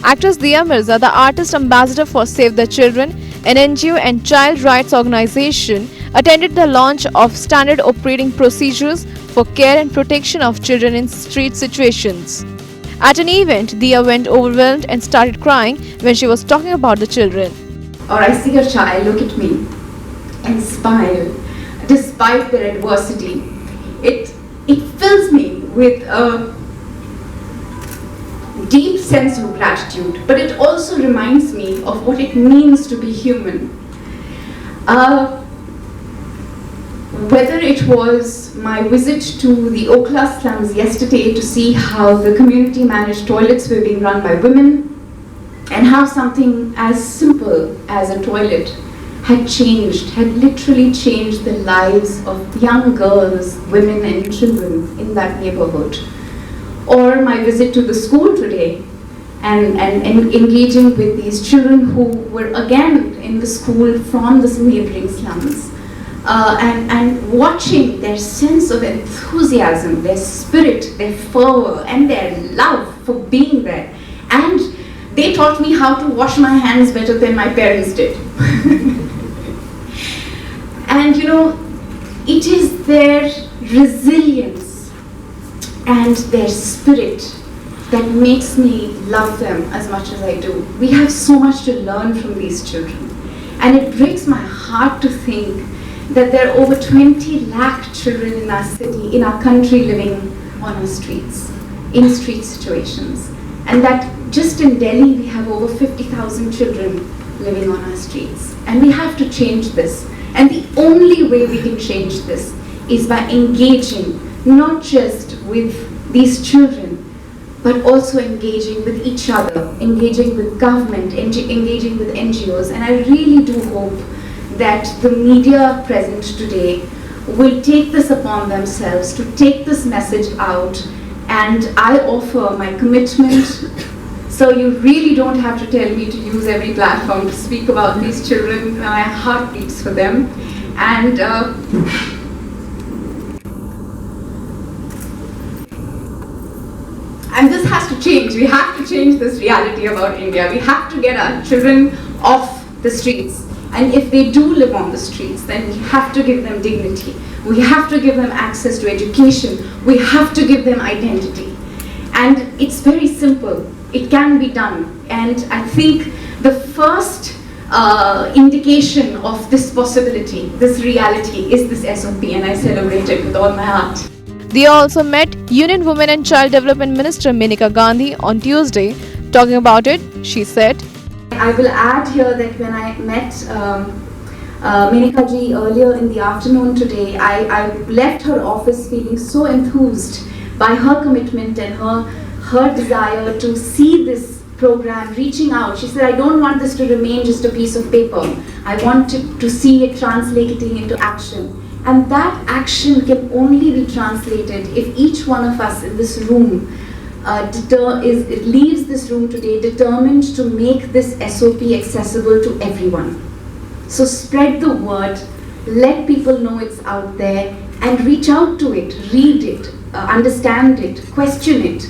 Actress Dia Mirza, the artist ambassador for Save the Children, an NGO and child rights organization, attended the launch of standard operating procedures for care and protection of children in street situations. At an event, Dia went overwhelmed and started crying when she was talking about the children. Or I see a child look at me and smile despite their adversity. It fills me with a deep sense of gratitude, but it also reminds me of what it means to be human. Whether it was my visit to the Okhla slums yesterday to see how the community managed toilets were being run by women, and how something as simple as a toilet had literally changed the lives of young girls, women and children in that neighborhood. Or my visit to the school today and engaging with these children who were again in the school from the neighboring slums. And watching their sense of enthusiasm, their spirit, their fervor and their love for being there. And they taught me how to wash my hands better than my parents did. And it is their resilience and their spirit that makes me love them as much as I do. We have so much to learn from these children. And it breaks my heart to think that there are over 20 lakh children in our city, in our country, living on our streets, in street situations. And that just in Delhi, we have over 50,000 children living on our streets. And we have to change this. And the only way we can change this is by engaging not just with these children, but also engaging with each other, engaging with government, engaging with NGOs. And I really do hope that the media present today will take this upon themselves to take this message out. And I offer my commitment, so you really don't have to tell me to use every platform to speak about these children. My heart beats for them. And this has to change. We have to change this reality about India. We have to get our children off the streets. And if they do live on the streets, then we have to give them dignity. We have to give them access to education. We have to give them identity. And it's very simple. It can be done. And I think the first indication of this possibility, this reality, is this SOP, and I celebrate it with all my heart. They also met Union Women and Child Development Minister Maneka Gandhi on Tuesday. Talking about it, she said, I will add here that when I met Maneka ji earlier in the afternoon today, I left her office feeling so enthused by her commitment and her desire to see this program reaching out. She said, I don't want this to remain just a piece of paper. I want to see it translating into action. And that action can only be translated if each one of us in this room leaves this room today determined to make this SOP accessible to everyone. So spread the word, let people know it's out there, and reach out to it, read it, understand it, question it.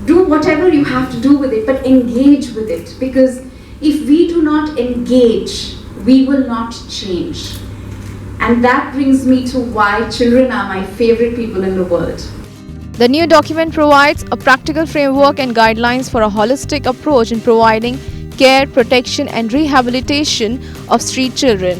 Do whatever you have to do with it, but engage with it. Because if we do not engage, we will not change. And that brings me to why children are my favorite people in the world. The new document provides a practical framework and guidelines for a holistic approach in providing care, protection, and rehabilitation of street children.